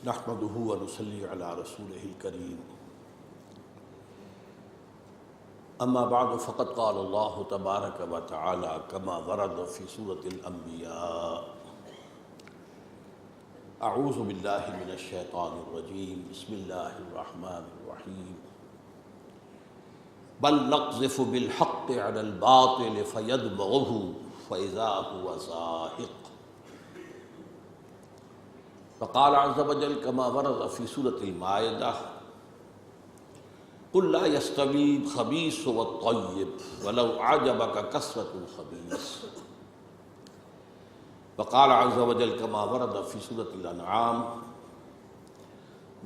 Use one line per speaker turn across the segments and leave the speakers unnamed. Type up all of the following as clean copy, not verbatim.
نحمده ونصلي على رسوله الكريم اما بعد فقد قال الله تبارك وتعالى كما ورد في سورة الانبیاء اعوذ باللہ من الشیطان الرجیم بسم اللہ الرحمن الرحیم بل نقذف بالحق على الباطل فيدمغه فإذا هو زاهق فقال عز وجل كما ورد في سورة المائدة قل لا يستوي الخبيث والطيب ولو أعجبك كثرة الخبيث وقال عز وجل كما ورد في سورة الأنعام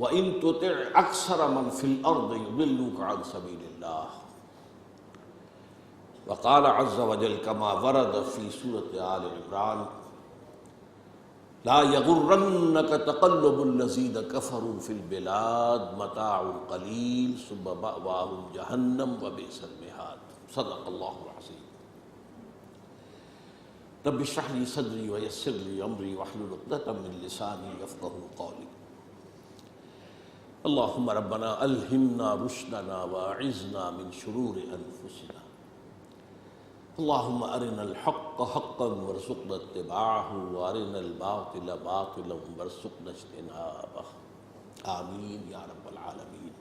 وإن تطع أكثر من في الأرض يضلوك عن سبيل الله وقال عز وجل كما ورد في سورة آل عمران لا يغرنك تقلب الذين كفروا في البلاد متاع قليل ثم مأواهم جهنم وبئس المهاد صدق الله العظيم رب اشرح لي صدري ويسر لي امري واحلل عقدة من لساني يفقهوا قولي اللهم ربنا الهمنا رشدنا واعذنا من شرور انفسنا اللهم ارنا الحق حقا وارزقنا اتباعه وارنا الباطل باطلا وارزقنا اجتنابه آمین یا رب العالمین۔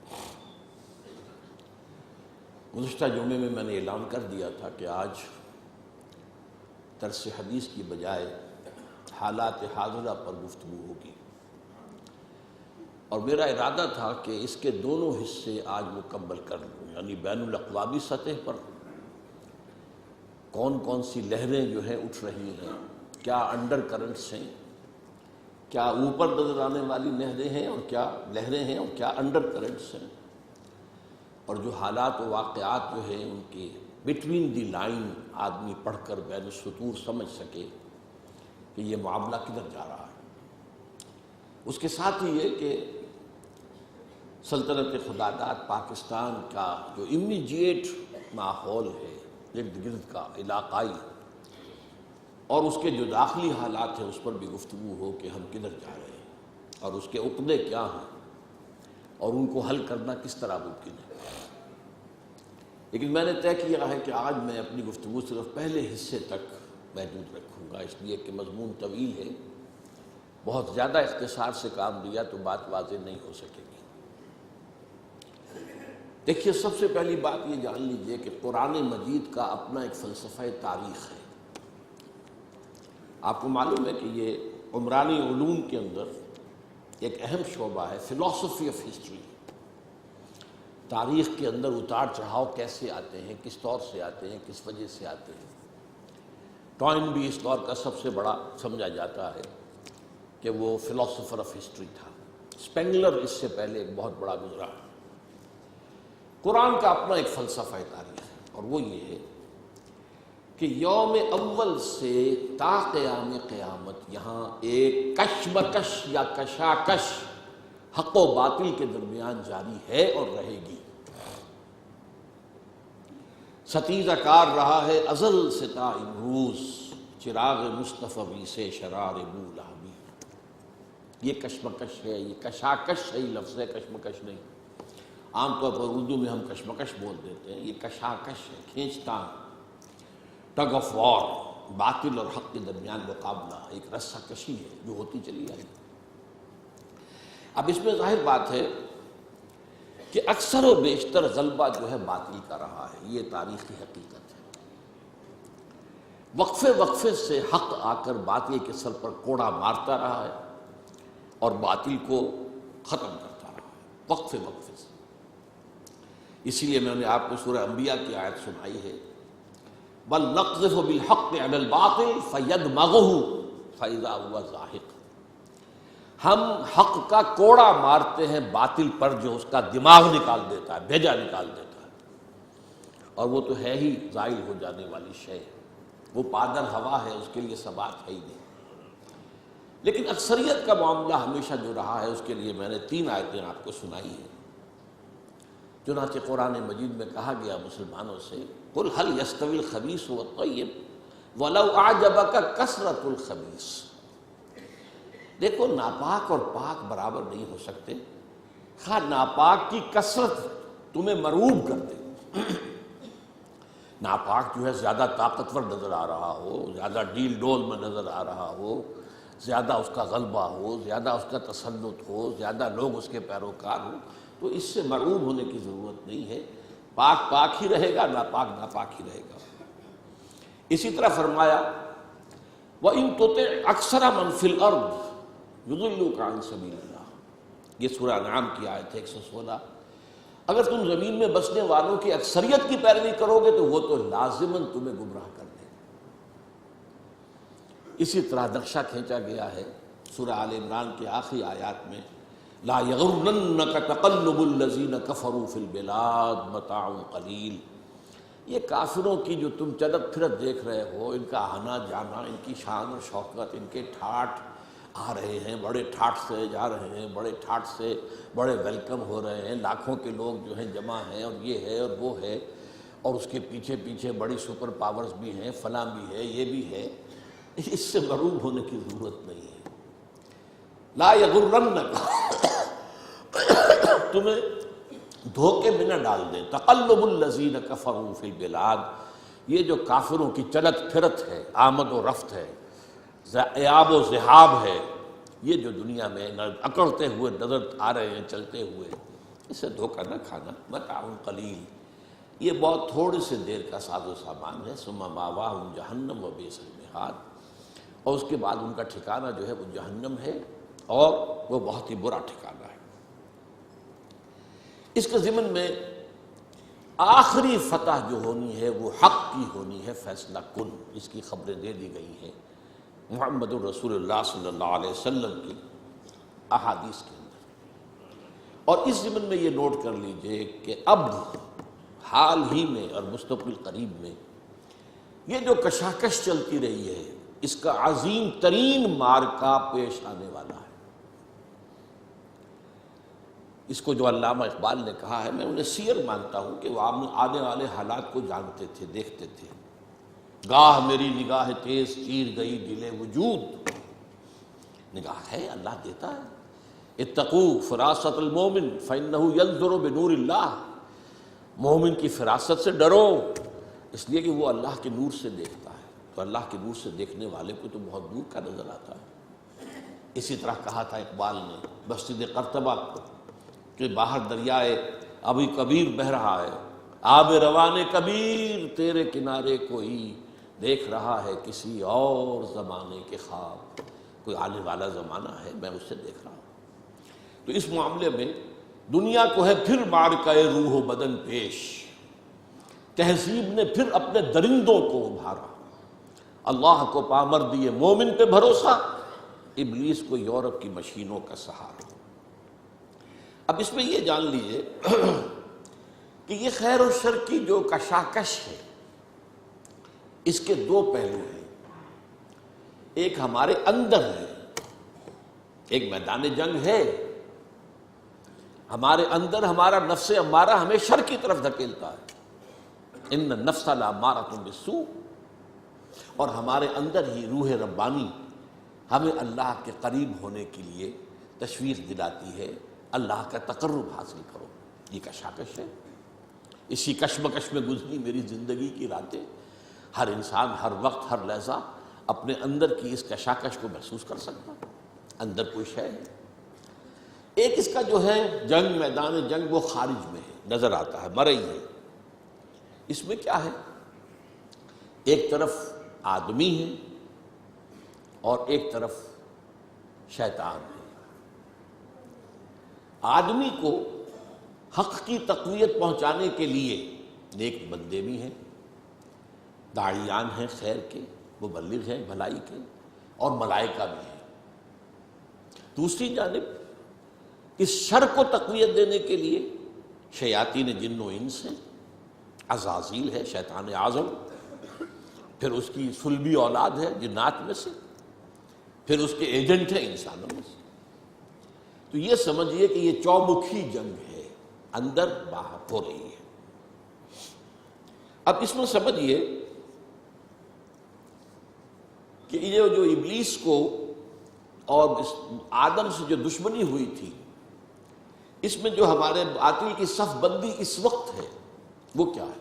گزشتہ جمعے میں نے اعلان کر دیا تھا کہ آج درس حدیث کی بجائے حالات حاضرہ پر گفتگو ہوگی، اور میرا ارادہ تھا کہ اس کے دونوں حصے آج مکمل کر لوں، یعنی بین الاقوامی سطح پر کون کون سی لہریں جو ہیں اٹھ رہی ہیں، کیا انڈر کرنٹس ہیں، کیا اوپر نظر آنے والی نہریں ہیں اور کیا لہریں ہیں اور کیا انڈر کرنٹس ہیں، اور جو حالات و واقعات جو ہیں ان کی بٹوین دی لائن آدمی پڑھ کر بین السطور سمجھ سکے کہ یہ معاملہ کدھر جا رہا ہے۔ اس کے ساتھ ہی یہ کہ سلطنت خداداد پاکستان کا جو امیجیٹ ماحول ہے ارد گرد کا علاقائی، اور اس کے جو داخلی حالات ہیں اس پر بھی گفتگو ہو کہ ہم کدھر جا رہے ہیں اور اس کے عقدے کیا ہیں اور ان کو حل کرنا کس طرح ممکن ہے۔ لیکن میں نے طے کیا ہے کہ آج میں اپنی گفتگو صرف پہلے حصے تک محدود رکھوں گا، اس لیے کہ مضمون طویل ہے، بہت زیادہ اختصار سے کام لیا تو بات واضح نہیں ہو سکے گی۔ دیکھیے، سب سے پہلی بات یہ جان لیجئے کہ قرآن مجید کا اپنا ایک فلسفہ تاریخ ہے۔ آپ کو معلوم ہے کہ یہ عمرانی علوم کے اندر ایک اہم شعبہ ہے، فلسفی آف ہسٹری۔ تاریخ کے اندر اتار چڑھاؤ کیسے آتے ہیں، کس طور سے آتے ہیں، کس وجہ سے آتے ہیں۔ ٹوائن بھی اس دور کا سب سے بڑا سمجھا جاتا ہے کہ وہ فلسفر آف ہسٹری تھا۔ اسپینگلر اس سے پہلے ایک بہت بڑا گزرا ہے۔ قرآن کا اپنا ایک فلسفہ تاریخ ہے، اور وہ یہ ہے کہ یوم اول سے تا قیام قیامت یہاں ایک کشمکش یا کشاکش حق و باطل کے درمیان جاری ہے اور رہے گی۔ ستیزہ کار رہا ہے ازل سے تا امروز، چراغ مصطفی سے شرار بو لہبی۔ یہ کشمکش ہے، یہ کشاکش ہے، یہ لفظ ہے، کشمکش نہیں۔ عام طور پر اردو میں ہم کشمکش بول دیتے ہیں، یہ کشاکش ہے، کھینچتان، ٹگ آف وار، باطل اور حق کے درمیان مقابلہ، ایک رسہ کشی ہے جو ہوتی چلی آئی۔ اب اس میں ظاہر بات ہے کہ اکثر و بیشتر غلبہ جو ہے باطل کا رہا ہے، یہ تاریخی حقیقت ہے۔ وقفے وقفے سے حق آ کر باطل کے سر پر کوڑا مارتا رہا ہے اور باطل کو ختم کرتا رہا ہے، وقفے وقفے سے۔ اسی لیے میں نے آپ کو سورہ انبیاء کی آیت سنائی ہے، بل نقذف بالحق علی الباطل فیدمغه فاذا هو زاهق۔ ہم حق کا کوڑا مارتے ہیں باطل پر جو اس کا دماغ نکال دیتا ہے، بھیجا نکال دیتا ہے، اور وہ تو ہے ہی زائل ہو جانے والی شے، وہ پادر ہوا ہے، اس کے لیے ثبات ہے ہی نہیں۔ لیکن اکثریت کا معاملہ ہمیشہ جو رہا ہے اس کے لیے میں نے 3 آیتیں آپ کو سنائی ہیں۔ چنانچہ قرآن مجید میں کہا گیا مسلمانوں سے، قل هل يستوي الخبيث والطيب ولو اعجبك كثرة الخبيث۔ دیکھو ناپاک اور پاک برابر نہیں ہو سکتے، خواہ ناپاک کی کثرت تمہیں مرعوب کر دے، ناپاک جو ہے زیادہ طاقتور نظر آ رہا ہو، زیادہ ڈیل ڈول میں نظر آ رہا ہو، زیادہ اس کا غلبہ ہو، زیادہ اس کا تسلط ہو، زیادہ لوگ اس کے پیروکار ہوں، تو اس سے مرعوب ہونے کی ضرورت نہیں ہے، پاک پاک ہی رہے گا، ناپاک ناپاک ہی رہے گا۔ اسی طرح فرمایا وَإِن تُطِعْ أَكْثَرَ مَنْ فِي الْأَرْضِ يُضِلُّوكَ عَنْ سَبِيلِ اللَّهِ، یہ سورہ انعام کی آیت ہے 116۔ اگر تم زمین میں بسنے والوں کی اکثریت کی پیروی کرو گے تو وہ تو لازماً تمہیں گمراہ کر دے گا۔ اسی طرح نقشہ کھینچا گیا ہے سورہ آل عمران کے آخری آیات میں، لا یغرنک تقلب الذین کفروا فی البلاد متاع قلیل، یہ کافروں کی جو تم چلت پھرت دیکھ رہے ہو، ان کا آنا جانا، ان کی شان و شوکت، ان کے ٹھاٹ آ رہے ہیں، بڑے ٹھاٹ سے جا رہے ہیں، بڑے ٹھاٹ سے بڑے ویلکم ہو رہے ہیں، لاکھوں کے لوگ جو ہیں جمع ہیں، اور یہ ہے اور وہ ہے، اور اس کے پیچھے پیچھے بڑی سپر پاورز بھی ہیں، فلاں بھی ہے، یہ بھی ہے، اس سے مرعوب ہونے کی ضرورت نہیں ہے۔ لا یغرنک، تمہیں دھوکے میں نہ ڈال دیں، تقلب الذین کفروا فی البلاد، یہ جو کافروں کی چلت پھرت ہے، آمد و رفت ہے، ایاب و ذہاب ہے، یہ جو دنیا میں اکڑتے ہوئے نظر آ رہے ہیں چلتے ہوئے، اس سے دھوکہ نہ کھانا، متاع قلیل، یہ بہت تھوڑی سے دیر کا ساز و سامان ہے، ثم مأواہم جہنم وبئس المہاد، اور اس کے بعد ان کا ٹھکانہ جو ہے وہ جہنم ہے، اور وہ بہت ہی برا ٹھکانہ ہے۔ اس کے ضمن میں آخری فتح جو ہونی ہے وہ حق کی ہونی ہے، فیصلہ کن، اس کی خبریں دے دی گئی ہیں محمد الرسول اللہ صلی اللہ علیہ وسلم کی احادیث کے اندر۔ اور اس ضمن میں یہ نوٹ کر لیجئے کہ اب حال ہی میں اور مستقبل قریب میں یہ جو کشاکش چلتی رہی ہے، اس کا عظیم ترین معرکہ پیش آنے والا ہے۔ اس کو جو علامہ اقبال نے کہا ہے، میں انہیں سیر مانتا ہوں کہ وہ آنے والے حالات کو جانتے تھے، دیکھتے تھے۔ گاہ میری نگاہ تیز چیر گئی دل وجود، نگاہ ہے، اللہ دیتا ہے۔ اتقوا فراست المومن فإنہ ینظر بنور اللہ، مومن کی فراست سے ڈرو، اس لیے کہ وہ اللہ کے نور سے دیکھتا ہے، تو اللہ کے نور سے دیکھنے والے کو تو بہت دور کا نظر آتا ہے۔ اسی طرح کہا تھا اقبال نے مسجد قرطبہ کہ باہر دریائے ابھی کبیر بہہ رہا ہے، آب روان کبیر تیرے کنارے کوئی دیکھ رہا ہے کسی اور زمانے کے خواب، کوئی آنے والا زمانہ ہے، میں اس سے دیکھ رہا ہوں۔ تو اس معاملے میں دنیا کو ہے پھر معرکہ روح و بدن پیش، تہذیب نے پھر اپنے درندوں کو ابھارا، اللہ کو پامردی مومن پہ بھروسہ، ابلیس کو یورپ کی مشینوں کا سہارا۔ اب اس میں یہ جان لیجئے کہ یہ خیر و شر کی جو کشاکش ہے، اس کے دو پہلو ہیں، ایک ہمارے اندر ہے، ایک میدان جنگ ہے، ہمارے اندر ہمارا نفس امارہ ہمیں شر کی طرف دھکیلتا ہے، ان النفس لامارۃ بالسوء، اور ہمارے اندر ہی روح ربانی ہمیں اللہ کے قریب ہونے کے لیے تشویق دلاتی ہے، اللہ کا تقرب حاصل کرو۔ یہ کشاکش ہے، اسی کشمکش میں گزری میری زندگی کی راتیں، ہر انسان ہر وقت ہر لحظہ اپنے اندر کی اس کشاکش کو محسوس کر سکتا، اندر کوئی شے ہے۔ ایک اس کا جو ہے جنگ، میدان جنگ، وہ خارج میں ہے، نظر آتا ہے، مرئی ہے۔ اس میں کیا ہے؟ ایک طرف آدمی ہے اور ایک طرف شیطان ہے۔ آدمی کو حق کی تقویت پہنچانے کے لیے نیک بندے بھی ہیں، داعیان ہیں خیر کے، مبلغ ہیں بھلائی کے، اور ملائکہ بھی ہیں۔ دوسری جانب اس شر کو تقویت دینے کے لیے شیاطین جن و انس ہیں، عزازیل ہے شیطان اعظم، پھر اس کی صلبی اولاد ہے جنات میں سے، پھر اس کے ایجنٹ ہیں انسانوں میں سے۔ تو یہ سمجھیے کہ یہ چومکھی جنگ ہے، اندر باہر ہو رہی ہے۔ اب اس میں سمجھیے کہ یہ جو ابلیس کو اور اس آدم سے جو دشمنی ہوئی تھی، اس میں جو ہمارے باطل کی صف بندی اس وقت ہے وہ کیا ہے؟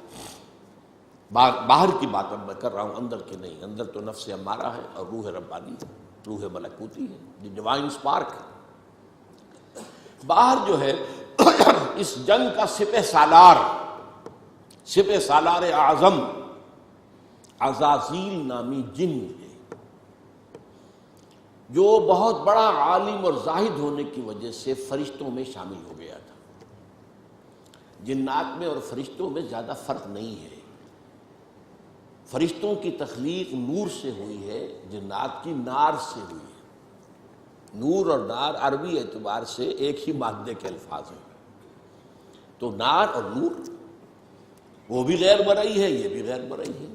باہر کی بات اب میں کر رہا ہوں، اندر کی نہیں۔ اندر تو نفس امارہ ہے اور روح ربانی ہے، روح ملکوتی ہے، جو ڈیوائن اسپارک ہے۔ باہر جو ہے اس جنگ کا سپہ سالار اعظم عزازیل نامی جن ہے، جو بہت بڑا عالم اور زاہد ہونے کی وجہ سے فرشتوں میں شامل ہو گیا تھا۔ جنات میں اور فرشتوں میں زیادہ فرق نہیں ہے۔ فرشتوں کی تخلیق نور سے ہوئی ہے، جنات کی نار سے ہوئی ہے۔ نور اور نار عربی اعتبار سے ایک ہی مادے کے الفاظ ہیں، تو نار اور نور وہ بھی غیر مرئی ہے، یہ بھی غیر مرئی ہے۔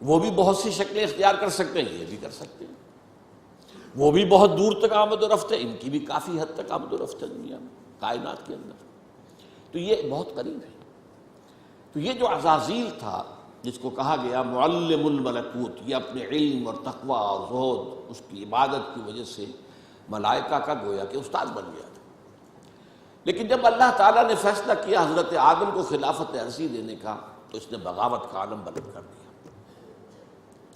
وہ بھی بہت سی شکلیں اختیار کر سکتے ہیں، یہ بھی کر سکتے ہیں۔ وہ بھی بہت دور تک آمد و رفت ہے، ان کی بھی کافی حد تک آمد و رفت ہے دنیا میں، کائنات کے اندر۔ تو یہ بہت قریب ہے۔ تو یہ جو عزازیل تھا، جس کو کہا گیا معلم الملکوت، یہ اپنے علم اور تقوی اور زہد، اس کی عبادت کی وجہ سے ملائکہ کا گویا کہ استاد بن گیا تھا۔ لیکن جب اللہ تعالیٰ نے فیصلہ کیا حضرت آدم کو خلافت عرضی دینے کا، تو اس نے بغاوت کا عالم بلند کر دیا۔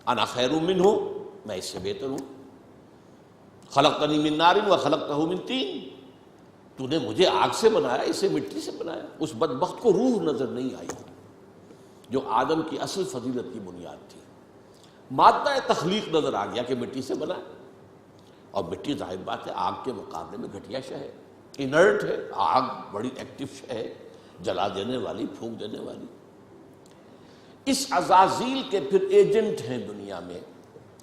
انا خیر منہ، میں اس سے بہتر ہوں، خلقتنی من نار وخلقتہ من طین، تو نے مجھے آگ سے بنایا، اسے مٹی سے بنایا۔ اس بدبخت کو روح نظر نہیں آئی جو آدم کی اصل فضیلت کی بنیاد تھی۔ مادہ تخلیق نظر آ گیا کہ مٹی سے بنا، اور مٹی ظاہر بات ہے آگ کے مقابلے میں گھٹیا شے ہے، انرٹ ہے۔ آگ بڑی ایکٹیو شے ہے، جلا دینے والی، پھونک دینے والی۔ اس عزازیل کے پھر ایجنٹ ہیں دنیا میں،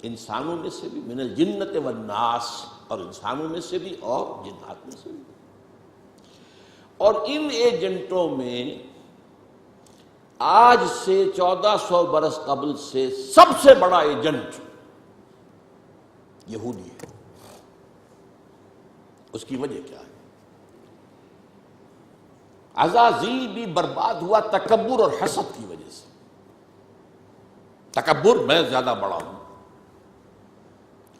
انسانوں میں سے بھی، من الجنۃ والناس، اور انسانوں میں سے بھی اور جنات میں سے بھی۔ اور ان ایجنٹوں میں آج سے 1400 برس قبل سے سب سے بڑا ایجنٹ یہودی ہے۔ اس کی وجہ کیا ہے؟ عزازیل بھی برباد ہوا تکبر اور حسد کی وجہ سے۔ تکبر، میں زیادہ بڑا ہوں،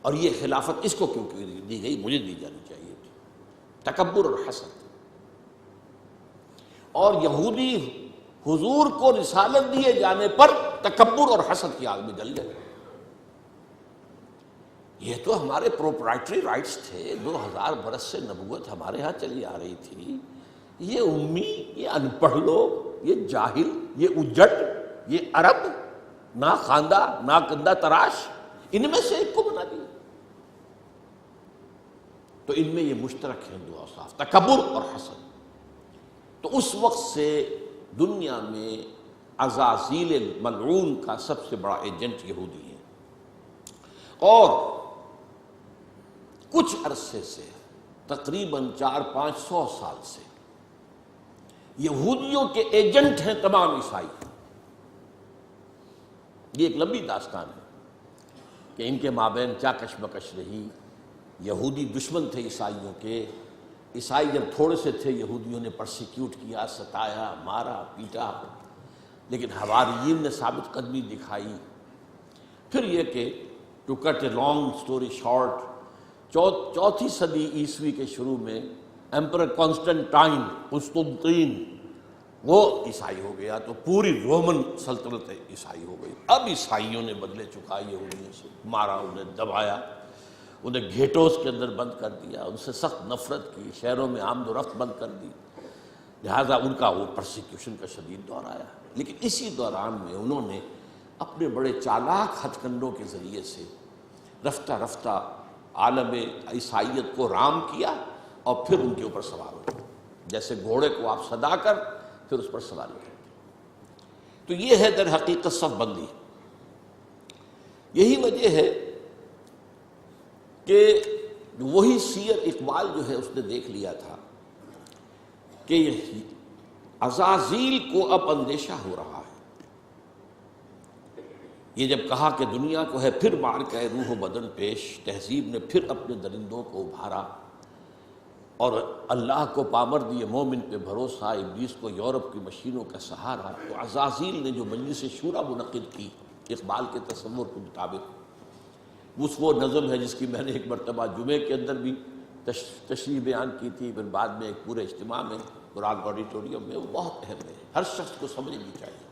اور یہ خلافت اس کو کیوں دی گئی، مجھے دی جانی چاہیے تھی۔ تکبر اور حسد۔ اور یہودی حضور کو رسالت دیے جانے پر تکبر اور حسد کی آگ میں جل گئے۔ یہ تو ہمارے پروپرائٹری رائٹس تھے، 2000 برس سے نبوت ہمارے ہاں چلی آ رہی تھی۔ یہ امی، یہ ان پڑھ لوگ، یہ جاہل، یہ اجٹ، یہ عرب، نہ خواندہ نہ کندہ تراش، ان میں سے ایک کو بنا دیا۔ تو ان میں یہ مشترک ہیں دو اوصاف، تکبر اور حسد۔ تو اس وقت سے دنیا میں عزازیل ملعون کا سب سے بڑا ایجنٹ یہودی ہے۔ اور کچھ عرصے سے، تقریباً 400-500 سال سے، یہودیوں کے ایجنٹ ہیں تمام عیسائی۔ یہ ایک لمبی داستان ہے کہ ان کے مابین کیا کشمکش رہی۔ یہودی دشمن تھے عیسائیوں کے۔ عیسائی جب تھوڑے سے تھے، یہودیوں نے پرسیکیوٹ کیا، ستایا، مارا، پیٹا، لیکن حواریین نے ثابت قدمی دکھائی۔ پھر یہ کہ to cut a long story short, چوتھی صدی عیسوی کے شروع میں ایمپرر کانسٹنٹائن قسطنطین وہ عیسائی ہو گیا، تو پوری رومن سلطنت عیسائی ہو گئی۔ اب عیسائیوں نے بدلے چکا یہودیوں سے، مارا، انہیں دبایا، انہیں گھیٹوز کے اندر بند کر دیا، ان سے سخت نفرت کی، شہروں میں آمد و رفت بند کر دی، لہٰذا ان کا وہ پرسیکیوشن کا شدید دور آیا۔ لیکن اسی دوران میں انہوں نے اپنے بڑے چالاک ہتھ کنڈوں کے ذریعے سے رفتہ رفتہ عالم عیسائیت کو رام کیا، اور پھر ان کے اوپر سوار ہو گئے، جیسے گھوڑے کو آپ صدا کر پھر اس پر سواری کرتے۔ تو یہ ہے در حقیقت صف بندی۔ یہی وجہ ہے کہ وہی سیر اقبال جو ہے اس نے دیکھ لیا تھا کہ عزازیل کو اب اندیشہ ہو رہا ہے۔ یہ جب کہا کہ دنیا کو ہے پھر مار کے روح و بدن پیش، تہذیب نے پھر اپنے درندوں کو ابھارا، اور اللہ کو پامر دیے مومن پہ بھروسہ، ابلیس کو یورپ کی مشینوں کا سہارا، تو عزازیل نے جو مجلس شورا منعقد کی اقبال کے تصور کے مطابق، وہ نظم ہے جس کی میں نے ایک مرتبہ جمعے کے اندر بھی تشریح بیان کی تھی، پھر بعد میں ایک پورے اجتماع میں قرآن آڈیٹوریم میں، وہ بہت اہم ہے، ہر شخص کو سمجھنی چاہیے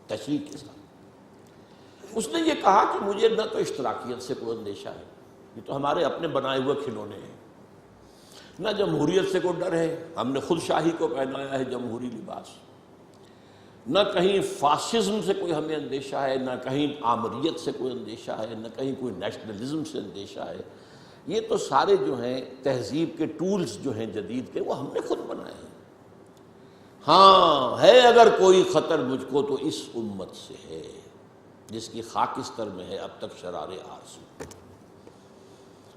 تشریح کے ساتھ۔ اس نے یہ کہا کہ مجھے نہ تو اشتراکیت سے کوئی اندیشہ ہے، یہ تو ہمارے اپنے بنائے ہوئے کھلونے ہیں، نہ جمہوریت سے کوئی ڈر ہے، ہم نے خود شاہی کو پہنایا ہے جمہوری لباس، نہ کہیں فاشزم سے کوئی ہمیں اندیشہ ہے، نہ کہیں آمریت سے کوئی اندیشہ ہے، نہ کہیں کوئی نیشنلزم سے اندیشہ ہے۔ یہ تو سارے جو ہیں تہذیب کے ٹولز جو ہیں جدید کے، وہ ہم نے خود بنائے ہیں۔ ہاں ہے اگر کوئی خطر مجھ کو تو اس امت سے ہے، جس کی خاکستر میں ہے اب تک شرار آرزو۔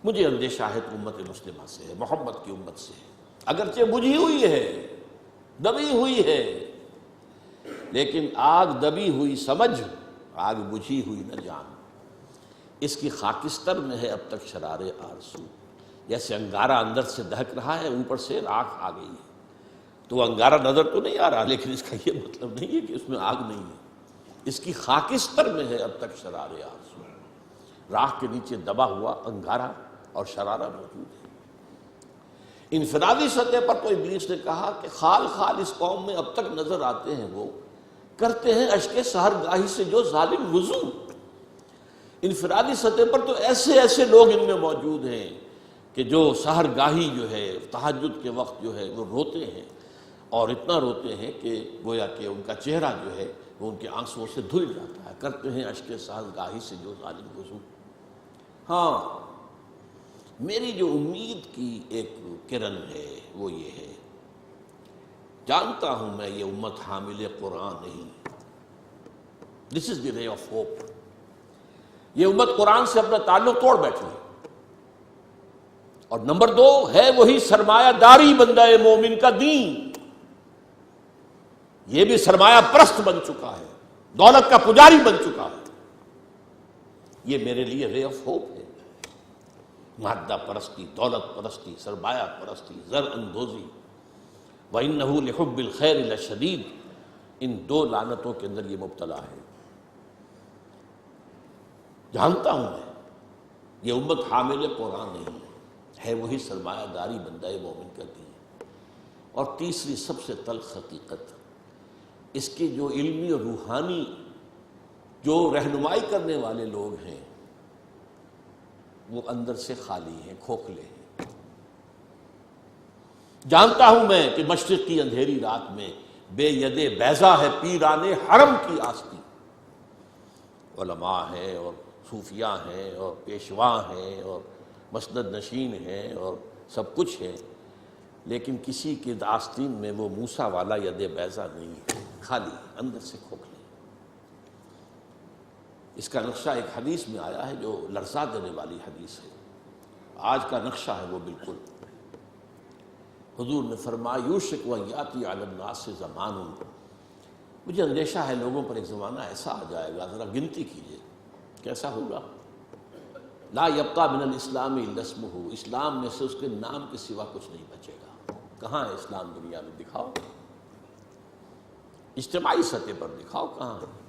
مجھے اندیشہ ہے تو امت مسلمہ سے ہے، محمد کی امت سے ہے، اگرچہ بجھی ہوئی ہے، دبی ہوئی ہے، لیکن آگ دبی ہوئی سمجھ، آگ بجھی ہوئی نہ جان، اس کی خاکستر میں ہے اب تک شرار آرزو۔ جیسے انگارہ اندر سے دہک رہا ہے، اوپر سے راکھ آ گئی ہے، تو انگارہ نظر تو نہیں آ رہا، لیکن اس کا یہ مطلب نہیں ہے کہ اس میں آگ نہیں ہے، اس کی خاکستر میں ہے اب تک شرار آرزو۔ راکھ کے نیچے دبا ہوا انگارہ اور شرارہ موجود ہے۔ انفرادی سطح پر تو ابلیس نے کہا کہ خال خال اس قوم میں اب تک نظر آتے ہیں، وہ کرتے ہیں اشک سحر گاہی سے جو ظالم وضو۔ انفرادی سطح پر تو ایسے ایسے لوگ ان میں موجود ہیں کہ جو سحر گاہی جو ہے تہجد کے وقت جو ہے وہ روتے ہیں، اور اتنا روتے ہیں کہ گویا کہ ان کا چہرہ جو ہے وہ ان کے آنسوؤں سے دھل جاتا ہے، کرتے ہیں اشک سحر گاہی سے جو ظالم وضو۔ ہاں میری جو امید کی ایک کرن ہے وہ یہ ہے، جانتا ہوں میں یہ امت حامل قرآن نہیں، دس از دی رے آف ہوپ۔ یہ امت قرآن سے اپنا تعلق توڑ بیٹھی ہے، اور نمبر 2 ہے وہی سرمایہ داری بندہ مومن کا دین، یہ بھی سرمایہ پرست بن چکا ہے، دولت کا پجاری بن چکا ہے۔ یہ میرے لیے رے آف ہوپ ہے۔ مادہ پرستی، دولت پرستی، سرمایہ پرستی، زر اندوزی، وَإِنَّهُ لِحُبِّ الْخَيْرِ لَشَدِيدٌ، ان 2 لعنتوں کے اندر یہ مبتلا ہے۔ جانتا ہوں میں یہ امت حامل قرآن نہیں ہے وہی سرمایہ داری بندہ مومن کا دین۔ اور تیسری سب سے تلخ حقیقت، اس کے جو علمی اور روحانی جو رہنمائی کرنے والے لوگ ہیں وہ اندر سے خالی ہیں، کھوکھلے ہیں۔ جانتا ہوں میں کہ مشرق کی اندھیری رات میں بے ید بیضا ہے پیران حرم کی آستی، علماء ہیں اور صوفیاء ہیں اور پیشوا ہیں اور مسند نشین ہیں اور سب کچھ ہے، لیکن کسی کے آستین میں وہ موسیٰ والا ید بیضا نہیں ہے، خالی اندر سے کھوکھلے۔ اس کا نقشہ ایک حدیث میں آیا ہے جو لرزا دینے والی حدیث ہے، آج کا نقشہ ہے وہ بالکل۔ حضور نے فرمایا یوشک ویاتی علی الناس زمان، مجھے اندیشہ ہے لوگوں پر ایک زمانہ ایسا آ جائے گا، ذرا گنتی کیجئے کیسا ہوگا، لا یبقی من الاسلام الا اسمہ، اسلام میں سے اس کے نام کے سوا کچھ نہیں بچے گا۔ کہاں ہے اسلام دنیا میں؟ دکھاؤ، اجتماعی سطح پر دکھاؤ کہاں ہے۔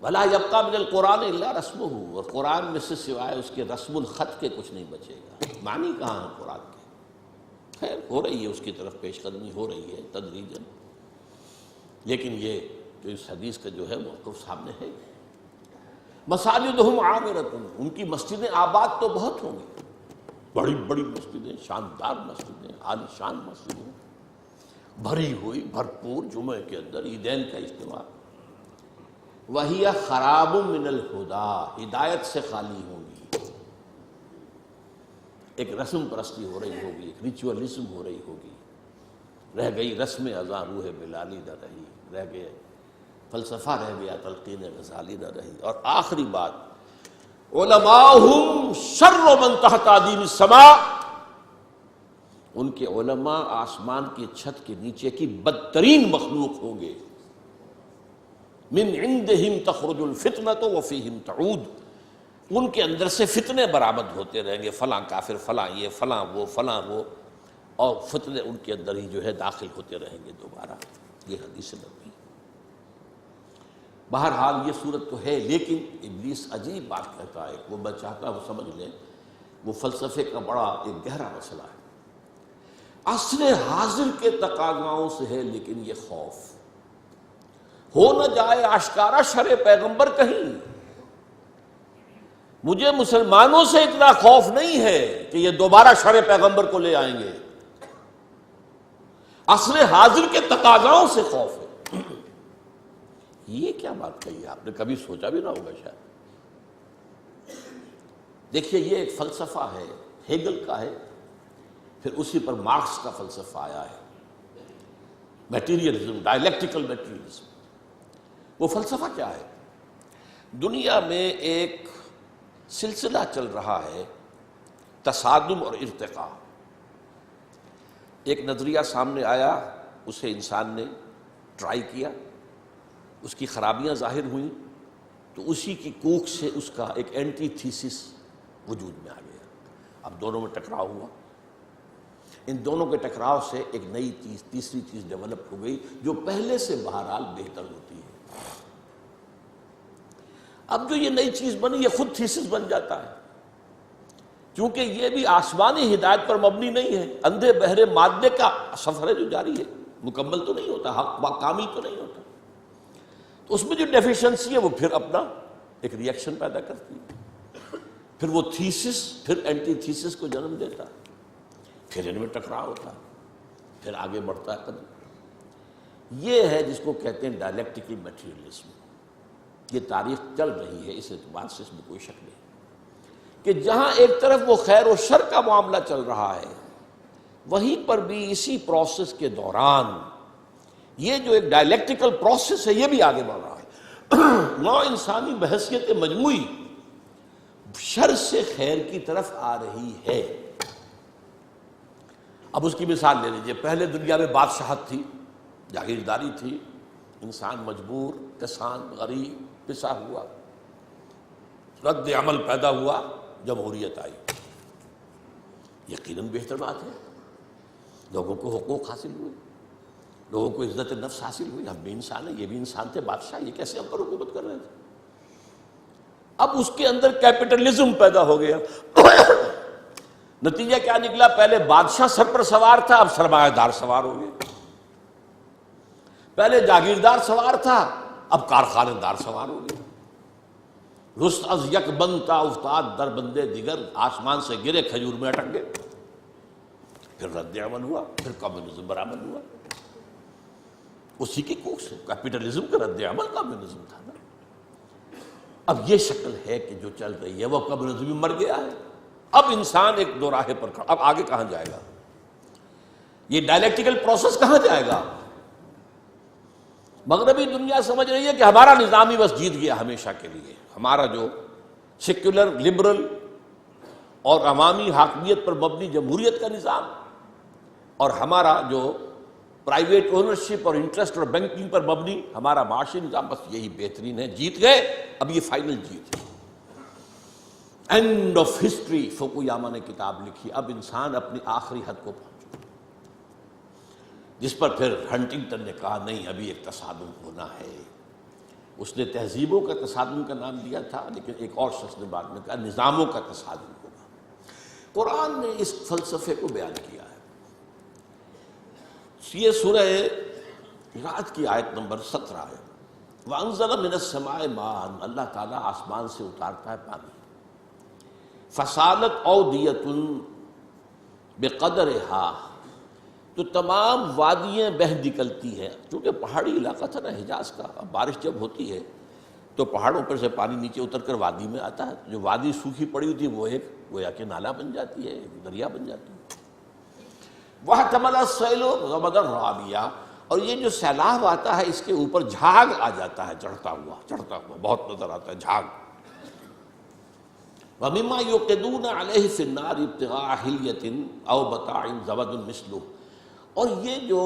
ولا یبقی من القرآن الا رسمہ، اور قرآن میں سے سوائے اس کے رسم الخط کے کچھ نہیں بچے گا۔ معنی کہاں ہے قرآن کے؟ خیر ہو رہی ہے، اس کی طرف پیش قدمی ہو رہی ہے تدریجاً، لیکن یہ جو اس حدیث کا جو ہے موقف سامنے ہے۔ مساجدہم عامرۃ، ان کی مسجدیں آباد تو بہت ہوں گی، بڑی بڑی مسجدیں، شاندار مسجدیں، عالی شان مسجدیں، بھری ہوئی بھرپور، جمعے کے اندر عیدین کا اجتماع، وہی خراب من الہدی، ہدایت سے خالی ہوں گی۔ ایک رسم پرستی ہو رہی ہوگی، ایک ریچولزم ہو رہی ہوگی، رہ گئی رسم ازاں روح بلالی نہ رہی، رہ گئے فلسفہ، رہ گیا تلقین غزالی نہ رہی۔ اور آخری بات، علماءہم شر من تحت عدیم السماء، ان کے علماء آسمان کی چھت کے نیچے کی بدترین مخلوق ہوں گے۔ من عندہم تخرج الفتنۃ وفیہم تعود، ان کے اندر سے فتنے برآمد ہوتے رہیں گے، فلاں کافر، فلاں یہ، فلاں وہ، فلاں وہ، اور فتنے ان کے اندر ہی جو ہے داخل ہوتے رہیں گے دوبارہ۔ یہ حدیث نبوی۔ بہرحال یہ صورت تو ہے، لیکن ابلیس عجیب بات کہتا ہے، وہ میں چاہتا ہوں سمجھ لیں، وہ فلسفے کا بڑا ایک گہرا مسئلہ ہے۔ عصر حاضر کے تقاضاؤں سے ہے، لیکن یہ خوف ہو نہ جائے آشکارا شرع پیغمبر کہیں۔ مجھے مسلمانوں سے اتنا خوف نہیں ہے کہ یہ دوبارہ شرع پیغمبر کو لے آئیں گے، عصر حاضر کے تقاضاؤں سے خوف ہے۔ یہ کیا بات کہی ہے، آپ نے کبھی سوچا بھی نہ ہوگا شاید۔ دیکھیے یہ ایک فلسفہ ہے، ہیگل کا ہے، پھر اسی پر مارکس کا فلسفہ آیا ہے، میٹیریلزم، ڈائلیکٹیکل میٹیریلزم۔ وہ فلسفہ کیا ہے؟ دنیا میں ایک سلسلہ چل رہا ہے، تصادم اور ارتقاء۔ ایک نظریہ سامنے آیا، اسے انسان نے ٹرائی کیا، اس کی خرابیاں ظاہر ہوئیں، تو اسی کی کوکھ سے اس کا ایک اینٹی تھیسس وجود میں آ گیا۔ اب دونوں میں ٹکراؤ ہوا، ان دونوں کے ٹکراؤ سے ایک نئی چیز، تیسری چیز ڈیولپ ہو گئی، جو پہلے سے بہرحال بہتر ہوتی ہے۔ اب جو یہ نئی چیز بنی، یہ خود تھیسس بن جاتا ہے، کیونکہ یہ بھی آسمانی ہدایت پر مبنی نہیں ہے، اندھے بہرے مادے کا سفر ہے جو جاری ہے، مکمل تو نہیں ہوتا، حق کامل تو نہیں ہوتا، تو اس میں جو ڈیفیشنسی ہے وہ پھر اپنا ایک ری ایکشن پیدا کرتی ہے، پھر وہ تھیسس پھر اینٹی تھیسس کو جنم دیتا ہے، پھر ان میں ٹکراؤ ہوتا ہے، پھر آگے بڑھتا ہے قدم۔ یہ ہے جس کو کہتے ہیں ڈائلیکٹیکل میٹیریلزم۔ یہ تاریخ چل رہی ہے، اس اعتبار سے اس میں کوئی شک نہیں کہ جہاں ایک طرف وہ خیر و شر کا معاملہ چل رہا ہے، وہیں پر بھی اسی پروسیس کے دوران یہ جو ایک ڈائلیکٹیکل پروسیس ہے یہ بھی آگے بڑھ رہا ہے۔ نو انسانی بحثیت مجموعی شر سے خیر کی طرف آ رہی ہے۔ اب اس کی مثال لے لیجیے، پہلے دنیا میں بادشاہت تھی، جاگیرداری تھی، انسان مجبور، کسان غریب پسا ہوا، رد عمل پیدا ہوا، جمہوریت آئی، یقیناً بہتر بات ہے، لوگوں کو حقوق حاصل ہوئے، لوگوں کو عزت نفس حاصل ہوئی، ہم بھی انسان ہیں، یہ بھی انسان تھے، بادشاہ یہ کیسے ہم پر حکومت کر رہے تھے؟ اب اس کے اندر کیپٹلزم پیدا ہو گیا۔ نتیجہ کیا نکلا؟ پہلے بادشاہ سر پر سوار تھا، اب سرمایہ دار سوار ہو گئے۔ پہلے جاگیردار سوار تھا، اب کارخانے دار سوار ہو گئے۔ رست از یک بنتا افتاد در بندے دیگر، آسمان سے گرے کھجور میں اٹک گئے۔ پھر رد عمل ہوا، پھر کمیونزم برآمد ہوا، اسی کی کوکھ سے کیپٹلزم کا رد عمل کمیونزم تھا نا۔ اب یہ شکل ہے کہ جو چل رہی ہے، وہ کمیونزم بھی مر گیا ہے، اب انسان ایک دو راہے پر کھڑا، اب آگے کہاں جائے گا؟ یہ ڈائلیکٹیکل پروسیس کہاں جائے گا؟ مغربی دنیا سمجھ رہی ہے کہ ہمارا نظام ہی بس جیت گیا ہمیشہ کے لیے، ہمارا جو سیکولر، لبرل اور عوامی حاکمیت پر مبنی جمہوریت کا نظام، اور ہمارا جو پرائیویٹ اونرشپ اور انٹرسٹ اور بینکنگ پر مبنی ہمارا معاشی نظام، بس یہی بہترین ہے، جیت گئے، اب یہ فائنل جیت ہے۔ اینڈ آف ہسٹری، فوکویاما نے کتاب لکھی، اب انسان اپنی آخری حد کو پہنچا، جس پر پھر ہنٹنگٹن نے کہا نہیں، ابھی ایک تصادم ہونا ہے۔ اس نے تہذیبوں کا تصادم کا نام دیا تھا، لیکن ایک اور شخص نے بعد میں کہا نظاموں کا تصادم ہوگا۔ قرآن نے اس فلسفے کو بیان کیا ہے۔ یہ سورہ رعد کی آیت نمبر 17 ہے۔ وَأَنزَلَ مِنَ السَّمَاءِ مَاءً، اللہ تعالیٰ آسمان سے اتارتا ہے پانی۔ فَسَالَتْ أَوْدِيَةٌ بِقَدْرِهَا، تو تمام وادیاں بہہ نکلتی ہیں، کیونکہ پہاڑی علاقہ تھا نا حجاز کا، اب بارش جب ہوتی ہے تو پہاڑوں پر سے پانی نیچے اتر کر وادی میں آتا ہے، جو وادی سوکھی پڑی ہوتی ہے وہ ایک گویا کہ نالا بن جاتی ہے، ایک دریا بن جاتی ہے۔ وَاحْتَمَلَ السَّيْلُ زَبَدًا رَّابِيًا، اور یہ جو سیلاب آتا ہے اس کے اوپر جھاگ آ جاتا ہے، چڑھتا ہوا بہت نظر آتا ہے جھاگ۔ وَمِمَّا يُوقِدُونَ عَلَيْهِ فِي النَّارِ ابْتِغَاءَ حِلْيَةٍ أَوْ مَتَاعٍ زَبَدٌ مِثْلُهُ، اور یہ جو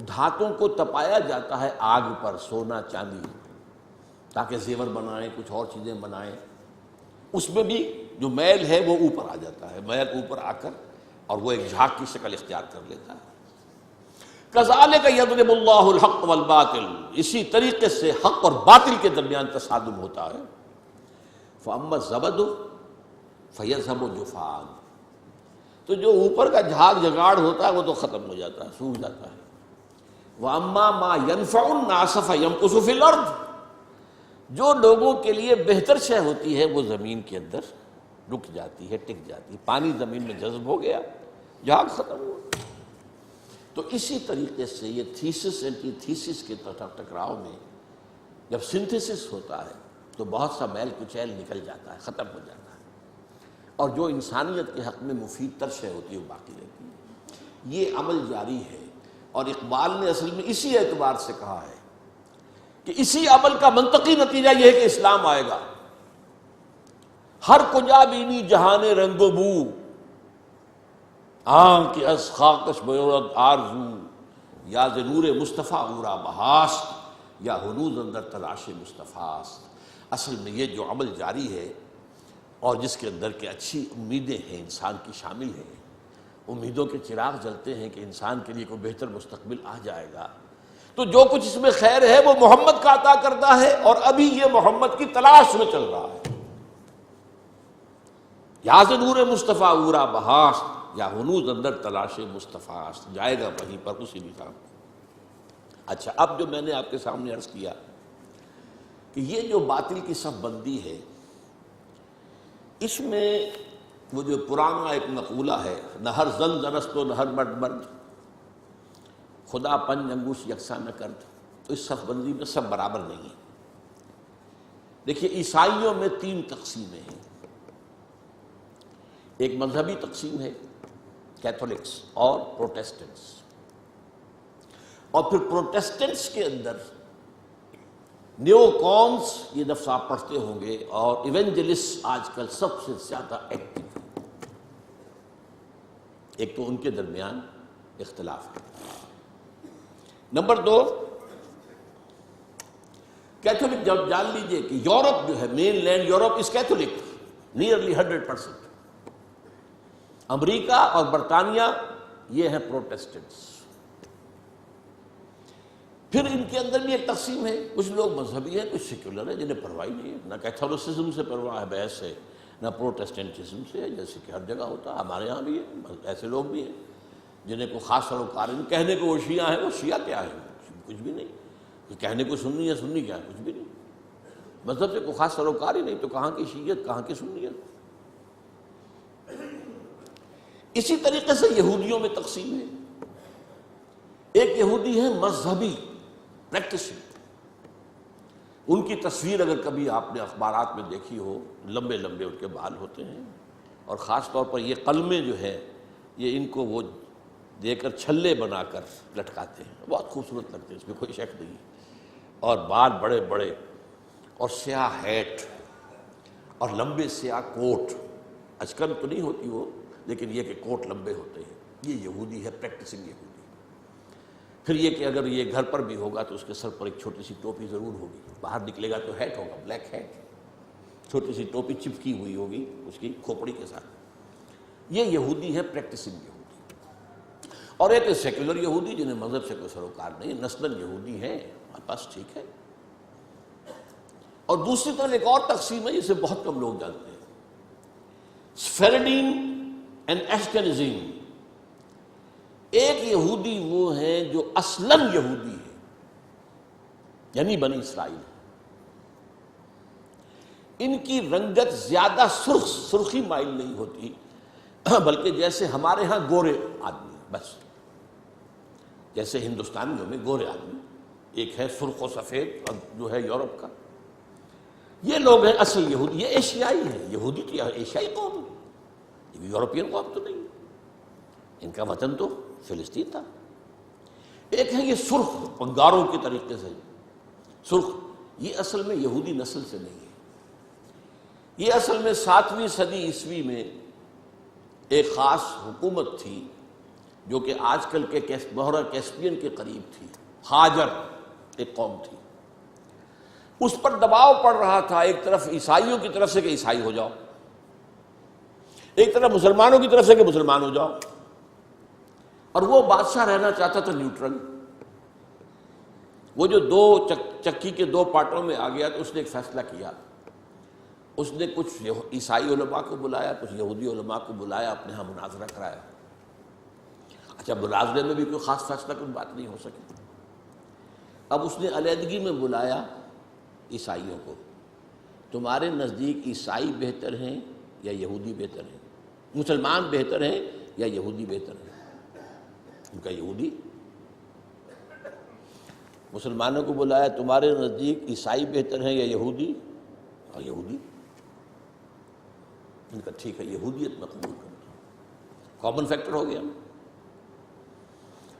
دھاتوں کو تپایا جاتا ہے آگ پر، سونا چاندی، تاکہ زیور بنائیں، کچھ اور چیزیں بنائیں، اس میں بھی جو میل ہے وہ اوپر آ جاتا ہے، میل اوپر آ کر اور وہ ایک جھاگ کی شکل اختیار کر لیتا ہے۔ کذالک یضرب اللہ الحق والباطل، اسی طریقے سے حق اور باطل کے درمیان تصادم ہوتا ہے. فاما الزبد فیذهب جفاء، تو جو اوپر کا جھاگ جگاڑ ہوتا ہے وہ تو ختم ہو جاتا ہے، سوکھ جاتا ہے. واما ما ينفع الناس فيمكث في الارض، جو لوگوں کے لیے بہتر شے ہوتی ہے وہ زمین کے اندر رک جاتی ہے، ٹک جاتی ہے. پانی زمین میں جذب ہو گیا، جھاگ ختم ہوا. تو اسی طریقے سے یہ تھیسس اینٹی تھیسس کے ٹکراؤ میں جب سنتھسس ہوتا ہے تو بہت سا میل کچیل نکل جاتا ہے، ختم ہو جاتا ہے، اور جو انسانیت کے حق میں مفید تر شے ہوتی ہے وہ باقی رہتی ہے. یہ عمل جاری ہے، اور اقبال نے اصل میں اسی اعتبار سے کہا ہے کہ اسی عمل کا منطقی نتیجہ یہ ہے کہ اسلام آئے گا. ہر کجا بینی جہان رنگ و بو، آنکھ از خاکش بیورد آرزو، یا ز نور مصطفیٰ اورا بہاشت، یا ہنوز اندر تلاش مصطفیٰست. اصل میں یہ جو عمل جاری ہے اور جس کے اندر کہ اچھی امیدیں ہیں انسان کی شامل ہیں، امیدوں کے چراغ جلتے ہیں کہ انسان کے لیے کوئی بہتر مستقبل آ جائے گا، تو جو کچھ اس میں خیر ہے وہ محمد کا عطا کردہ ہے، اور ابھی یہ محمد کی تلاش میں چل رہا ہے. یا ز نور مصطفیٰ اورا بہاشت، یا ہنوز اندر تلاش مصطفیٰ است، جائے گا وہیں پر اسی نظام. اچھا، اب جو میں نے آپ کے سامنے عرض کیا کہ یہ جو باطل کی صف بندی ہے، اس میں وہ جو پرانا ایک مقولہ ہے، نہ ہر زن زنست و نہ ہر مرد مرد، خدا پنج انگوش یکساں نہ کرد. تو اس صف بندی میں سب برابر نہیں ہیں. دیکھیے، عیسائیوں میں 3 تقسیمیں ہیں. ایک مذہبی تقسیم ہے، کیتھولکس اور پروٹیسٹنٹس، اور پھر پروٹیسٹنٹس کے اندر نیو کونس، یہ لفظ آپ پڑھتے ہوں گے، اور ایونجلسٹ آج کل سب سے زیادہ ایکٹیو. ایک تو ان کے درمیان اختلاف ہے. Number 2، Catholic. جب جان لیجئے کہ یورپ جو ہے، مین land Europe is Catholic nearly 100%. امریکہ اور برطانیہ یہ ہیں پروٹیسٹنٹس. پھر ان کے اندر بھی ایک تقسیم ہے، کچھ لوگ مذہبی ہیں، کچھ سیکولر ہیں، جنہیں پرواہ نہیں ہے، نہ کیتھولسزم سے پرواہ ہے، بحث ہے، نہ پروٹیسٹنٹزم سے ہے، جیسے کہ ہر جگہ ہوتا ہے. ہمارے ہاں بھی ہے، ایسے لوگ بھی ہیں جنہیں کو خاص سروکار نہیں. کہنے کو وہ شیعہ ہیں، وہ شیعہ کیا ہے؟ کچھ بھی نہیں. کہنے کو سنی ہے، سنی کیا ہے؟ کچھ بھی نہیں. مذہب سے کوئی خاص سروکار ہی نہیں، تو کہاں کی شیعت، کہاں کی سنیت. اسی طریقے سے یہودیوں میں تقسیم ہے. ایک یہودی ہے مذہبی، پریکٹسنگ. ان کی تصویر اگر کبھی آپ نے اخبارات میں دیکھی ہو، لمبے لمبے ان کے بال ہوتے ہیں، اور خاص طور پر یہ قلمیں جو ہے یہ ان کو وہ دے کر چھلے بنا کر لٹکاتے ہیں. بہت خوبصورت لگتے ہیں، اس میں کوئی شک نہیں. اور بال بڑے بڑے، اور سیاہ ہیٹ، اور لمبے سیاہ کوٹ. اچکن تو نہیں ہوتی وہ، لیکن یہ کہ کوٹ لمبے ہوتے ہیں. یہ یہودی ہے، پریکٹسنگ یہودی. پھر یہ کہ اگر یہ گھر پر بھی ہوگا تو اس کے سر پر ایک چھوٹی سی ٹوپی ضرور ہوگی. باہر نکلے گا تو ہیٹ ہوگا، بلیک ہیٹ، چھوٹی سی ٹوپی چپکی ہوئی ہوگی اس کی کھوپڑی کے ساتھ. یہ یہودی ہے، پریکٹسنگ یہودی. اور ایک سیکولر یہودی جنہیں مذہب سے کوئی سروکار نہیں، نسلاً یہودی ہیں، ہمارے پاس ٹھیک ہے. اور دوسری طرف ایک اور تقسیم ہے جسے بہت کم لوگ جانتے ہیں، سفیرڈین اینڈ ایشکنزیم. ایک یہودی وہ ہیں جو اصلاً یہودی ہے، یعنی بنی اسرائیل. ان کی رنگت زیادہ سرخی مائل نہیں ہوتی، بلکہ جیسے ہمارے ہاں گورے آدمی، بس جیسے ہندوستانیوں میں گورے آدمی، ایک ہے سرخ و سفید اور جو ہے یورپ کا. یہ لوگ ہیں اصل یہودی. یہ ایشیائی ہیں. یہودی تو ایشیائی قوم ہے، یورپین قوم تو نہیں. ان کا وطن تو فلسطین تھا. ایک ہے یہ سرخ، پنگاروں کے طریقے سے سرخ. یہ اصل میں یہودی نسل سے نہیں ہے. یہ اصل میں 7ویں صدی عیسوی میں ایک خاص حکومت تھی جو کہ آج کل کے بحیرہ کیسپین کے قریب تھی. ہاجر ایک قوم تھی. اس پر دباؤ پڑ رہا تھا، ایک طرف عیسائیوں کی طرف سے کہ عیسائی ہو جاؤ، ایک طرف مسلمانوں کی طرف سے کہ مسلمان ہو جاؤ. اور وہ بادشاہ رہنا چاہتا تھا نیوٹرل. وہ جو دو چکی کے دو پارٹوں میں آ گیا تو اس نے ایک فیصلہ کیا. اس نے کچھ عیسائی علماء کو بلایا, کچھ یہودی علماء کو بلایا, اپنے ہاں مناظرہ کرایا. اچھا, مناظرے میں بھی کوئی خاص فیصلہ کوئی بات نہیں ہو سکی. اب اس نے علیحدگی میں بلایا عیسائیوں کو. تمہارے نزدیک عیسائی بہتر ہیں یا یہودی بہتر ہیں؟ مسلمان بہتر ہیں یا یہودی بہتر ہیں؟ ان کا یہودی. مسلمانوں کو بلایا, تمہارے نزدیک عیسائی بہتر ہیں یا یہودی؟ اور یہودی. ان کا ٹھیک ہے, یہودیت میں قبول کرتا ہوں. کامن فیکٹر ہو گیا.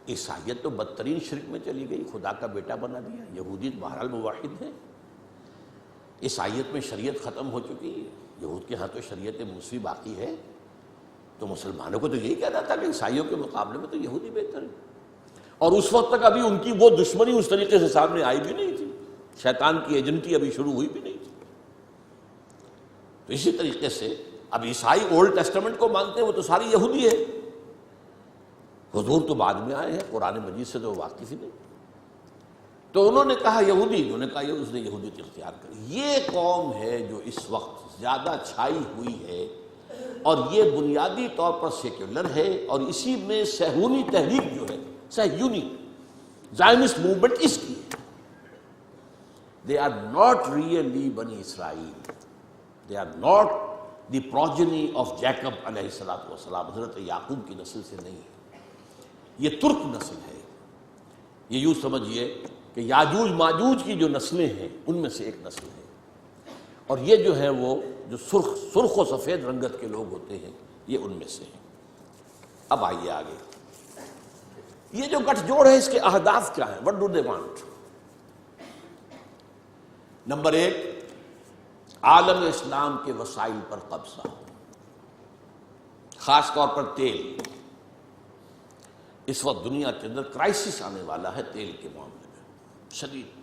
عیسائیت تو بدترین شرک میں چلی گئی, خدا کا بیٹا بنا دیا. یہودیت بہرحال موحد ہے. عیسائیت میں شریعت ختم ہو چکی ہے, یہود کے ہاں تو شریعت موسیٰ باقی ہے. تو مسلمانوں کو تو یہی کہنا تھا کہ عیسائیوں کے مقابلے میں تو یہودی بہتر ہے. اور اس وقت تک ابھی ان کی وہ دشمنی اس طریقے سے سامنے آئی بھی نہیں تھی, شیطان کی ایجنٹی ابھی شروع ہوئی بھی نہیں تھی. تو اسی طریقے سے اب عیسائی اولڈ ٹیسٹمنٹ کو مانتے ہیں, وہ تو ساری یہودی ہے. حضور تو بعد میں آئے ہیں, قرآن مجید سے تو واقف ہی نہیں. تو انہوں نے کہا یہودی, انہوں نے کہا یہ, اس نے یہودیت اختیار کری. یہ قوم ہے جو اس وقت زیادہ چھائی ہوئی ہے, اور یہ بنیادی طور پر سیکولر ہے, اور اسی میں صہیونی تحریک جو ہے, صہیونی زائنسٹ موومنٹ اس کی ہے. They are not really بنی اسرائیل. They are not the progeny of Jacob علیہ السلام. حضرت یعقوب کی نسل سے نہیں ہے, یہ ترک نسل ہے. یہ یوں سمجھیے کہ یاجوج ماجوج کی جو نسلیں ہیں ان میں سے ایک نسل ہے. اور یہ جو ہے وہ جو سرخ و سفید رنگت کے لوگ ہوتے ہیں, یہ ان میں سے ہیں. اب آئیے آگے. یہ جو گٹھ جوڑ ہے, اس کے اہداف کیا ہیں؟ What do they want؟ Number 1, عالم اسلام کے وسائل پر قبضہ, خاص طور پر تیل. اس وقت دنیا کے اندر کرائسس آنے والا ہے تیل کے معاملے میں, شدید.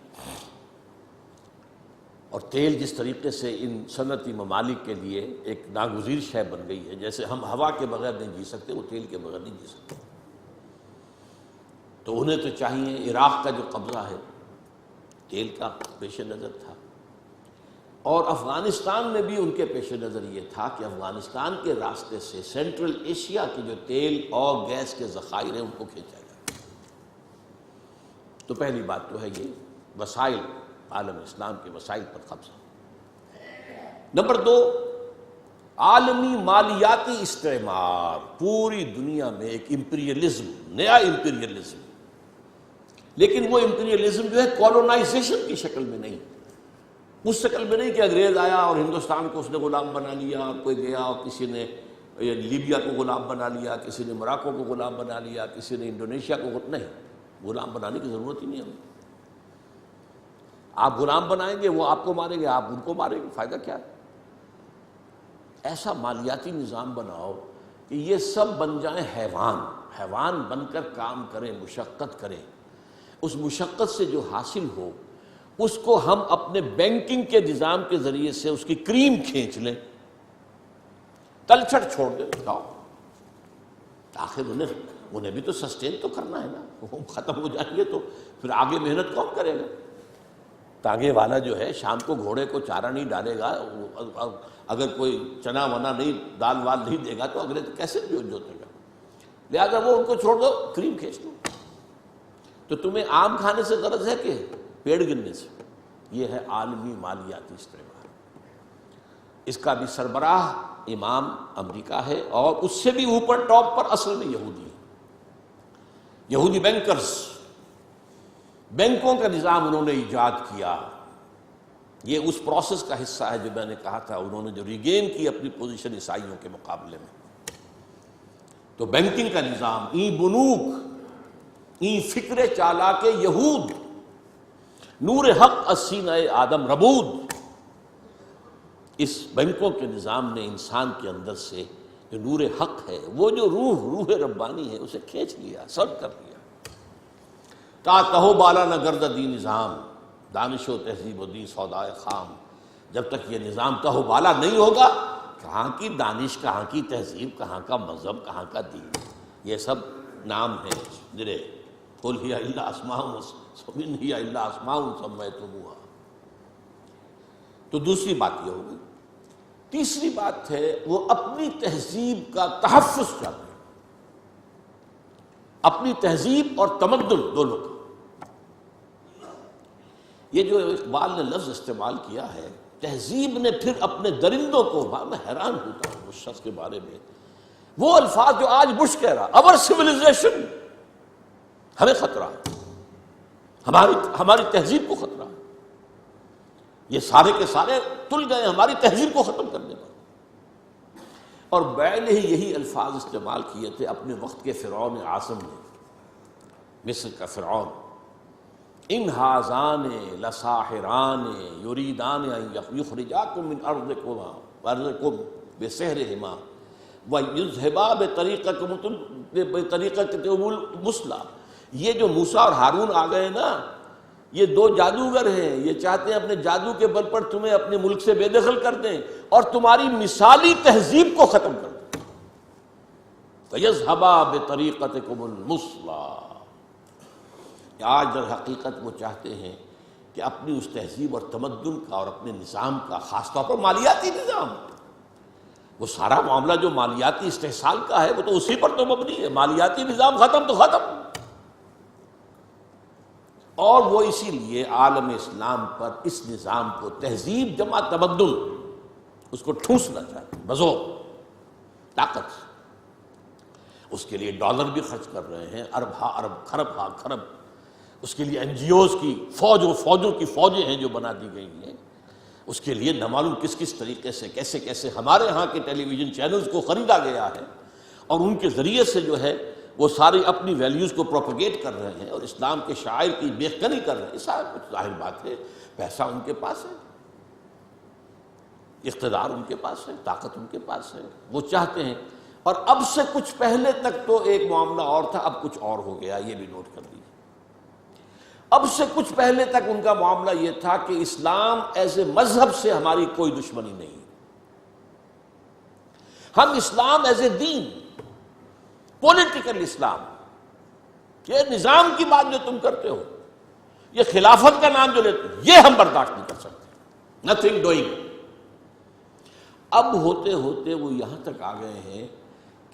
اور تیل جس طریقے سے ان صنعتی ممالک کے لیے ایک ناگزیر شے بن گئی ہے, جیسے ہم ہوا کے بغیر نہیں جی سکتے, وہ تیل کے بغیر نہیں جی سکتے. تو انہیں تو چاہیے. عراق کا جو قبضہ ہے تیل کا پیش نظر تھا, اور افغانستان میں بھی ان کے پیش نظر یہ تھا کہ افغانستان کے راستے سے سینٹرل ایشیا کے جو تیل اور گیس کے ذخائر ہیں ان کو کھینچا جائے. تو پہلی بات تو ہے یہ وسائل, عالم اسلام کے وسائل پر قبضہ. نمبر 2, عالمی مالیاتی استعمار. پوری دنیا میں ایک امپیریلزم, نیا امپیریلزم, لیکن وہ امپیریلزم جو ہے کولونائزیشن کی شکل میں نہیں. اس شکل میں نہیں کہ انگریز آیا اور ہندوستان کو اس نے غلام بنا لیا, اور کوئی گیا اور کسی نے لیبیا کو غلام بنا لیا, کسی نے موراکو کو غلام بنا لیا, کسی نے انڈونیشیا کو. نہیں, غلام بنانے کی ضرورت ہی نہیں ہمیں. آپ غلام بنائیں گے, وہ آپ کو ماریں گے, آپ ان کو ماریں گے, فائدہ کیا ہے؟ ایسا مالیاتی نظام بناؤ کہ یہ سب بن جائیں حیوان, حیوان بن کر کام کریں, مشقت کریں. اس مشقت سے جو حاصل ہو اس کو ہم اپنے بینکنگ کے نظام کے ذریعے سے اس کی کریم کھینچ لیں, تلچھٹ چھوڑ دیں. بتاؤ, آخر انہیں بھی تو سسٹین تو کرنا ہے نا. وہ ختم ہو جائیں گے تو پھر آگے محنت کون کرے گا؟ تاگے والا جو ہے شام کو گھوڑے کو چارہ نہیں ڈالے گا, اگر کوئی چنا ونا نہیں, دال وال نہیں دے گا تو اگلے کیسے جوتے گا؟ لہذا وہ ان کو چھوڑ دو, کریم کھینچ دو. تو تمہیں آم کھانے سے غرض ہے کہ پیڑ گرنے سے؟ یہ ہے عالمی مالیاتی استعمار. اس کا بھی سربراہ امام امریکہ ہے, اور اس سے بھی اوپر ٹاپ پر اصل میں یہودی ہے. یہودی بینکرز, بینکوں کا نظام انہوں نے ایجاد کیا. یہ اس پروسیس کا حصہ ہے جو میں نے کہا تھا, انہوں نے جو ریگین کی اپنی پوزیشن عیسائیوں کے مقابلے میں. تو بینکنگ کا نظام, ای بنوک, ای فکر چالاک یہود, نور حق السینہ آدم ربود. اس بینکوں کے نظام نے انسان کے اندر سے جو نور حق ہے, وہ جو روح ربانی ہے, اسے کھینچ لیا, سلب کر لیا. تا کہو بالا نہ گرد دی نظام, دانش و تہذیب و دی سودائے خام. جب تک یہ نظام کہو بالا نہیں ہوگا, کہاں کی دانش, کہاں کی تہذیب, کہاں کا مذہب, کہاں کا دین. یہ سب نام ہیں جنہیں قل ہی الا اسماء ان ہی الا اسماء سمیتموہا. تو دوسری بات یہ ہوگی. تیسری بات ہے وہ اپنی تہذیب کا تحفظ چاہتے ہیں، اپنی تہذیب اور تمدن دونوں کا. یہ جو اقبال نے لفظ استعمال کیا ہے تہذیب نے، پھر اپنے درندوں کو، میں حیران ہوتا ہوں اس شخص کے بارے میں، وہ الفاظ جو آج بش کہہ رہا، اور سویلائزیشن، ہمیں خطرہ ہے، ہماری تہذیب کو خطرہ ہے. یہ سارے کے سارے تل گئے ہماری تہذیب کو ختم کرنے پر. اور بیل ہی یہی الفاظ استعمال کیے تھے اپنے وقت کے فرعون اعظم نے، مصر کا فرعون. ان ھذان لساحران یریدان ان یخرجاکم من ارضکم بسحرہما ویذھبا بطریقتکم المثلی. یہ جو موسیٰ اور ہارون آ گئے نا، یہ دو جادوگر ہیں، یہ چاہتے ہیں اپنے جادو کے بل پر تمہیں اپنے ملک سے بے دخل کر دیں اور تمہاری مثالی تہذیب کو ختم کر دیں. فَيَذْهَبَا بِطَرِيقَتِكُمُ الْمُثْلَىٰ. آج در حقیقت وہ چاہتے ہیں کہ اپنی اس تہذیب اور تمدن کا اور اپنے نظام کا، خاص طور پر مالیاتی نظام، وہ سارا معاملہ جو مالیاتی استحصال کا ہے وہ تو اسی پر تو مبنی ہے. مالیاتی نظام ختم تو ختم. اور وہ اسی لیے عالم اسلام پر اس نظام کو، تہذیب جمع تمدن، اس کو ٹھونسنا چاہتے ہیں بزور طاقت. اس کے لیے ڈالر بھی خرچ کر رہے ہیں، ارب ہا ارب، کھرب ہا کھرب. اس کے لیے این جی اوز کی فوجوں کی فوجیں ہیں جو بنا دی گئی ہیں. اس کے لیے نہ معلوم کس کس طریقے سے، کیسے کیسے ہمارے ہاں کے ٹیلی ویژن چینلز کو خریدا گیا ہے، اور ان کے ذریعے سے جو ہے وہ ساری اپنی ویلیوز کو پروپیگیٹ کر رہے ہیں اور اسلام کے شاعر کی بیخکنی کر رہے ہیں. سارا کچھ ظاہر بات ہے، پیسہ ان کے پاس ہے، اقتدار ان کے پاس ہے، طاقت ان کے پاس ہے. وہ چاہتے ہیں. اور اب سے کچھ پہلے تک تو ایک معاملہ اور تھا، اب کچھ اور ہو گیا، یہ بھی نوٹ کر لیجیے. اب سے کچھ پہلے تک ان کا معاملہ یہ تھا کہ اسلام ایز اے مذہب سے ہماری کوئی دشمنی نہیں، ہم اسلام as a then, political Islam, یہ نظام کی بات جو تم کرتے ہو، یہ خلافت کا نام جو لیتے ہو، یہ ہم برداشت نہیں کر سکتے. Nothing doing. اب ہوتے ہوتے وہ یہاں تک آ گئے ہیں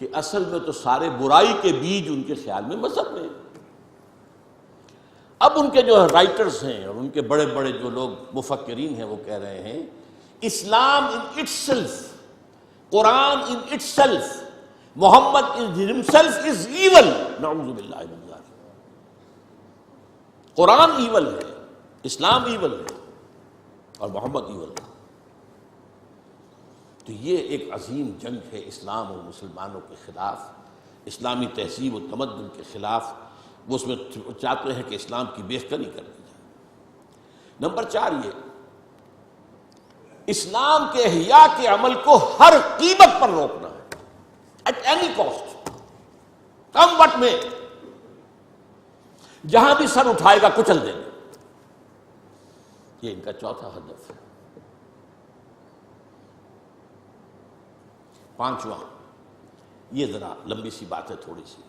کہ اصل میں تو سارے برائی کے بیج ان کے خیال میں مذہب میں. اب ان کے جو رائٹرز ہیں اور ان کے بڑے بڑے جو لوگ مفکرین ہیں وہ کہہ رہے ہیں اسلام ان اٹ سیلف، قرآن ان اٹ سیلف، محمد himself is evil. نعوذ باللہ من ذلک. قرآن ایول ہے، اسلام ایول ہے اور محمد ایول ہے. تو یہ ایک عظیم جنگ ہے اسلام اور مسلمانوں کے خلاف، اسلامی تہذیب و تمدن کے خلاف. وہ اس میں چاہتے ہیں کہ اسلام کی بیخکنی کر دی جائے. نمبر 4 یہ اسلام کے احیاء کے عمل کو ہر قیمت پر روکنا ہے، at any cost, come what may, جہاں بھی سر اٹھائے گا کچل دیں گے. یہ ان کا چوتھا ہدف ہے. 5واں، یہ ذرا لمبی سی بات ہے تھوڑی سی،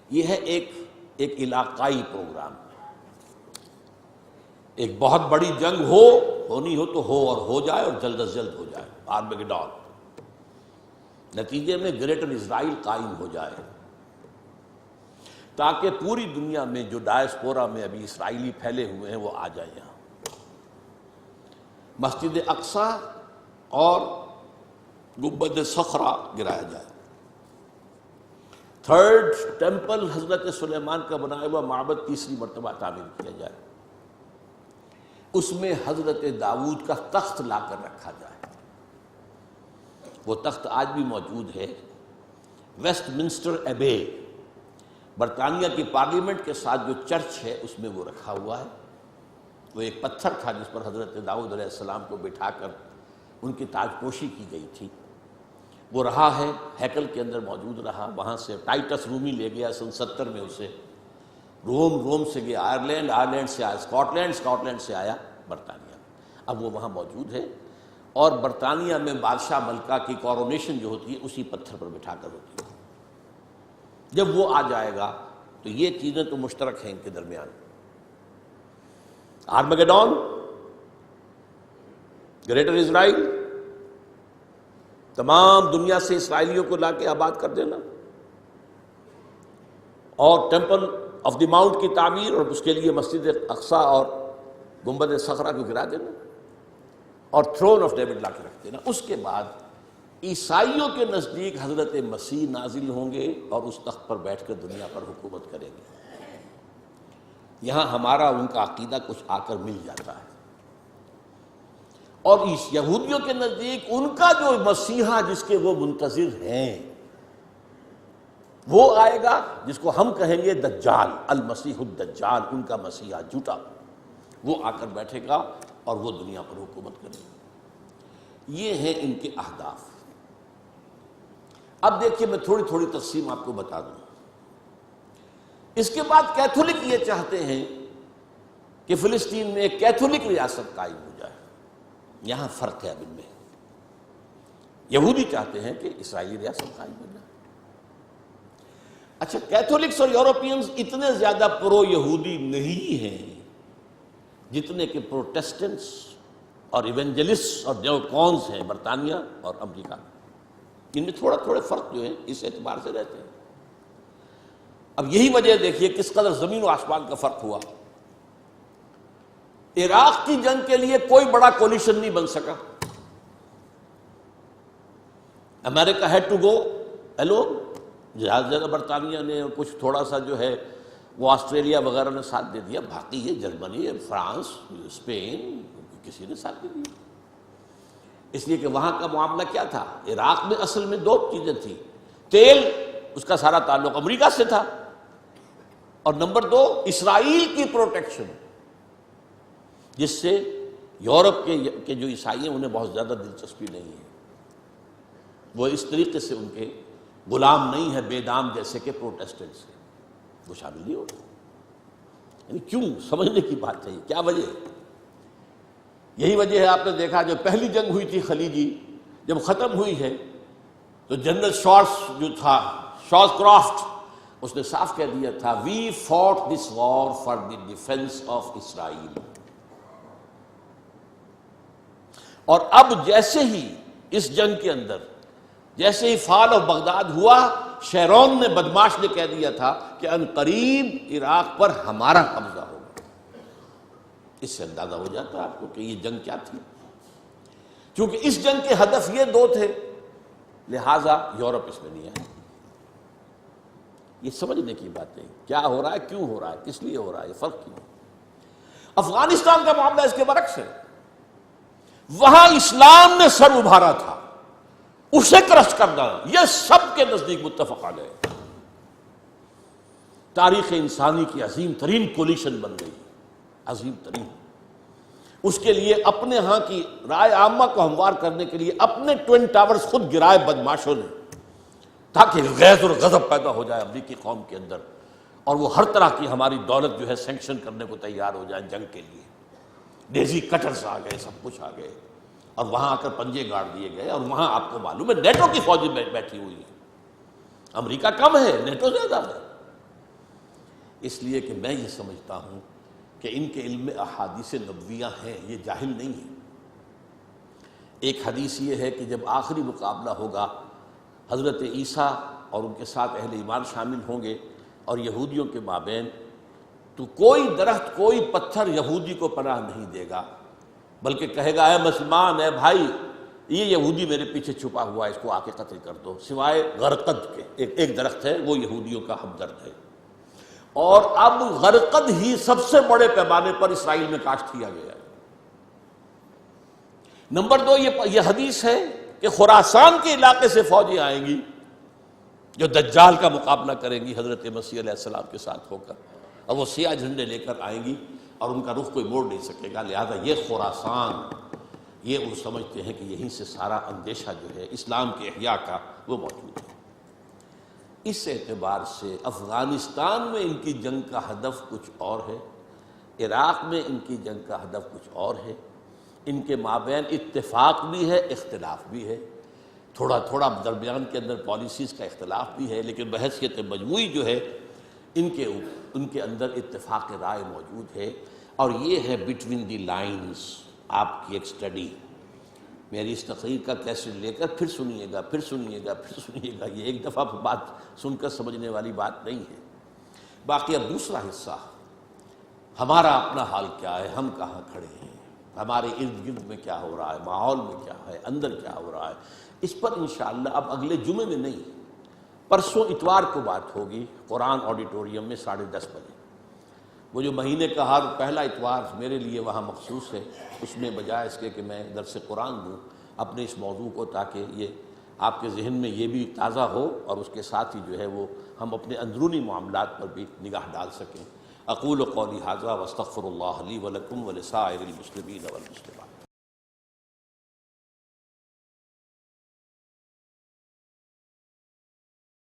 یہ ہے ایک علاقائی پروگرام. ایک بہت بڑی جنگ ہونی ہو تو ہو، اور ہو جائے اور جلد از جلد ہو جائے، آرمیگیڈون. نتیجے میں گریٹر اسرائیل قائم ہو جائے تاکہ پوری دنیا میں جو ڈائسپورا میں ابھی اسرائیلی پھیلے ہوئے ہیں وہ آ جائیں یہاں. مسجد اقصی اور گنبد صخرہ گرایا جائے. 3rd ٹیمپل حضرت سلیمان کا بنایا ہوا معبد تیسری مرتبہ تعمیر کیا جائے. اس میں حضرت داؤد کا تخت لا کر رکھا جائے. وہ تخت آج بھی موجود ہے، ویسٹ منسٹر ایبے، برطانیہ کی پارلیمنٹ کے ساتھ جو چرچ ہے اس میں وہ رکھا ہوا ہے. وہ ایک پتھر تھا جس پر حضرت داؤد علیہ السلام کو بٹھا کر ان کی تاج پوشی کی گئی تھی. وہ رہا ہے، ہیکل کے اندر موجود رہا. وہاں سے ٹائٹس رومی لے گیا سن 70 میں اسے. روم سے گیا آئرلینڈ سے آیا اسکاٹ لینڈ سے آیا برطانیہ. اب وہ وہاں موجود ہے، اور برطانیہ میں بادشاہ ملکہ کی کورونیشن جو ہوتی ہے اسی پتھر پر بٹھا کر ہوتی ہے. جب وہ آ جائے گا تو یہ چیزیں تو مشترک ہیں ان کے درمیان. آرمگیڈون، گریٹر اسرائیل، تمام دنیا سے اسرائیلیوں کو لا کے آباد کر دینا، اور ٹیمپل آف دی ماؤنٹ کی تعمیر اور اس کے لیے مسجد اقصیٰ اور گنبد صخرہ کو گرا دینا، اور تھرون آف ڈیوڈ لا کے رکھ دینا. اس کے بعد عیسائیوں کے نزدیک حضرت مسیح نازل ہوں گے اور اس تخت پر بیٹھ کر دنیا پر حکومت کریں گے. یہاں ہمارا ان کا عقیدہ کچھ آ کر مل جاتا ہے. اور اس یہودیوں کے نزدیک ان کا جو مسیحا جس کے وہ منتظر ہیں وہ آئے گا، جس کو ہم کہیں گے دجال، المسیح الدجال، ان کا مسیحا جھوٹا، وہ آ کر بیٹھے گا اور وہ دنیا پر حکومت کرے گا. یہ ہیں ان کے اہداف. اب دیکھیے میں تھوڑی تھوڑی تقسیم آپ کو بتا دوں. اس کے بعد کیتھولک یہ چاہتے ہیں کہ فلسطین میں ایک کیتھولک ریاست قائم ہو جائے. یہاں فرق ہے اب ان میں. یہودی چاہتے ہیں کہ اسرائیلی ریاست قائم ہو جائے. اچھا، کیتھولکس اور یورپینز اتنے زیادہ پرو یہودی نہیں ہیں جتنے کہ پروٹیسٹنٹس اور ایونجلسٹ اور نیوکونز ہیں برطانیہ اور امریکہ. ان میں تھوڑے فرق جو ہیں اس اعتبار سے رہتے ہیں. اب یہی وجہ دیکھیے کس قدر زمین و آسمان کا فرق ہوا. عراق کی جنگ کے لیے کوئی بڑا کولیشن نہیں بن سکا. امریکہ ہیڈ ٹو گو الون. زیادہ برطانیہ نے اور کچھ تھوڑا سا جو ہے وہ آسٹریلیا وغیرہ نے ساتھ دے دیا، باقی یہ جرمنی، فرانس، اسپین، کسی نے ساتھ نہیں دیا. اس لیے کہ وہاں کا معاملہ کیا تھا؟ عراق میں اصل میں دو چیزیں تھیں. تیل، اس کا سارا تعلق امریکہ سے تھا، اور نمبر دو اسرائیل کی پروٹیکشن، جس سے یورپ کے جو عیسائی ہیں انہیں بہت زیادہ دلچسپی نہیں ہے. وہ اس طریقے سے ان کے غلام نہیں ہے بے دام جیسے کہ پروٹیسٹنٹ سے، وہ شامل نہیں ہوتا. یعنی کیوں؟ سمجھنے کی بات ہے. کیا وجہ ہے؟ یہی وجہ ہے آپ نے دیکھا جو پہلی جنگ ہوئی تھی خلیجی، جب ختم ہوئی ہے تو جنرل شارس کرافٹ اس نے صاف کہہ دیا تھا we fought this war for the defence of Israel. اور اب جیسے ہی اس جنگ کے اندر جیسے ہی فال آف بغداد ہوا، شیرون نے بدماش نے کہہ دیا تھا کہ ان قریب عراق پر ہمارا قبضہ ہوگا. اس سے اندازہ ہو جاتا ہے آپ کو کہ یہ جنگ کیا تھی. چونکہ اس جنگ کے ہدف یہ دو تھے، لہذا یورپ اس میں نہیں آیا. یہ سمجھنے کی بات ہے کیا ہو رہا ہے، کیوں ہو رہا ہے، کس لیے ہو رہا ہے، یہ فرق کیوں. افغانستان کا معاملہ اس کے برعکس ہے. وہاں اسلام نے سر ابھارا تھا، اسے کرش کرنا یہ سب کے نزدیک متفق علیہ ہے. تاریخ انسانی کی عظیم ترین کولیشن بن گئی، عظیم ترین. اس کے لیے اپنے ہاں کی رائے عامہ کو ہموار کرنے کے لیے اپنے ٹوئن ٹاورز خود گرائے بدماشوں نے، تاکہ غیظ اور غضب پیدا ہو جائے امریکی قوم کے اندر، اور وہ ہر طرح کی ہماری دولت جو ہے سینکشن کرنے کو تیار ہو جائیں جنگ کے لیے. ڈیزی کٹرز آ گئے، سب کچھ آ گئے، اور وہاں آ کر پنجے گاڑ دیے گئے. اور وہاں آپ کو معلوم ہے نیٹو کی فوجیں بیٹھی ہوئی ہے. امریکہ کم ہے، نیٹو زیادہ ہے. اس لیے کہ میں یہ سمجھتا ہوں کہ ان کے علم میں احادیث نبویہ ہیں، یہ جاہل نہیں ہیں. ایک حدیث یہ ہے کہ جب آخری مقابلہ ہوگا حضرت عیسیٰ اور ان کے ساتھ اہل ایمان شامل ہوں گے اور یہودیوں کے مابین، تو کوئی درخت، کوئی پتھر یہودی کو پناہ نہیں دے گا، بلکہ کہے گا اے مسلمان، اے بھائی، یہ یہودی میرے پیچھے چھپا ہوا ہے، اس کو آ کے قتل کر دو، سوائے غرقد کے. ایک درخت ہے وہ یہودیوں کا ہمدرد ہے. اور اب غرقد ہی سب سے بڑے پیمانے پر اسرائیل میں کاشت کیا گیا ہے. نمبر دو، یہ حدیث ہے کہ خراسان کے علاقے سے فوجیں آئیں گی جو دجال کا مقابلہ کریں گی حضرت مسیح علیہ السلام کے ساتھ ہو کر، اور وہ سیاہ جھنڈے لے کر آئیں گی اور ان کا رخ کوئی موڑ نہیں سکے گا. لہذا یہ خراسان، یہ وہ سمجھتے ہیں کہ یہیں سے سارا اندیشہ جو ہے اسلام کے احیاء کا وہ موجود ہے. اس اعتبار سے افغانستان میں ان کی جنگ کا ہدف کچھ اور ہے، عراق میں ان کی جنگ کا ہدف کچھ اور ہے. ان کے مابین اتفاق بھی ہے، اختلاف بھی ہے. تھوڑا تھوڑا درمیان کے اندر پالیسیز کا اختلاف بھی ہے، لیکن بحیثیت مجموعی جو ہے ان کے اندر اتفاق رائے موجود ہے، اور یہ ہے بٹوین دی لائنز آپ کی ایک سٹڈی۔ میری اس تقریر کا کیسٹ لے کر پھر سنیے گا، پھر سنیے گا، پھر سنیے گا، یہ ایک دفعہ بات سن کر سمجھنے والی بات نہیں ہے۔ باقی اب دوسرا حصہ، ہمارا اپنا حال کیا ہے، ہم کہاں کھڑے ہیں، ہمارے ارد گرد میں کیا ہو رہا ہے، ماحول میں کیا ہے، اندر کیا ہو رہا ہے، اس پر انشاءاللہ اب اگلے جمعے میں نہیں، پرسوں اتوار کو بات ہوگی قرآن آڈیٹوریم میں 10:30 بجے۔ وہ جو مہینے کا ہر پہلا اتوار میرے لیے وہاں مخصوص ہے، اس میں بجائے اس کے کہ میں درس قرآن دوں اپنے اس موضوع کو، تاکہ یہ آپ کے ذہن میں یہ بھی تازہ ہو، اور اس کے ساتھ ہی جو ہے وہ ہم اپنے اندرونی معاملات پر بھی نگاہ ڈال سکیں۔ اقول قولی ھذا واستغفر اللہ لی ولکم ولسائر المسلمین والمسلمات۔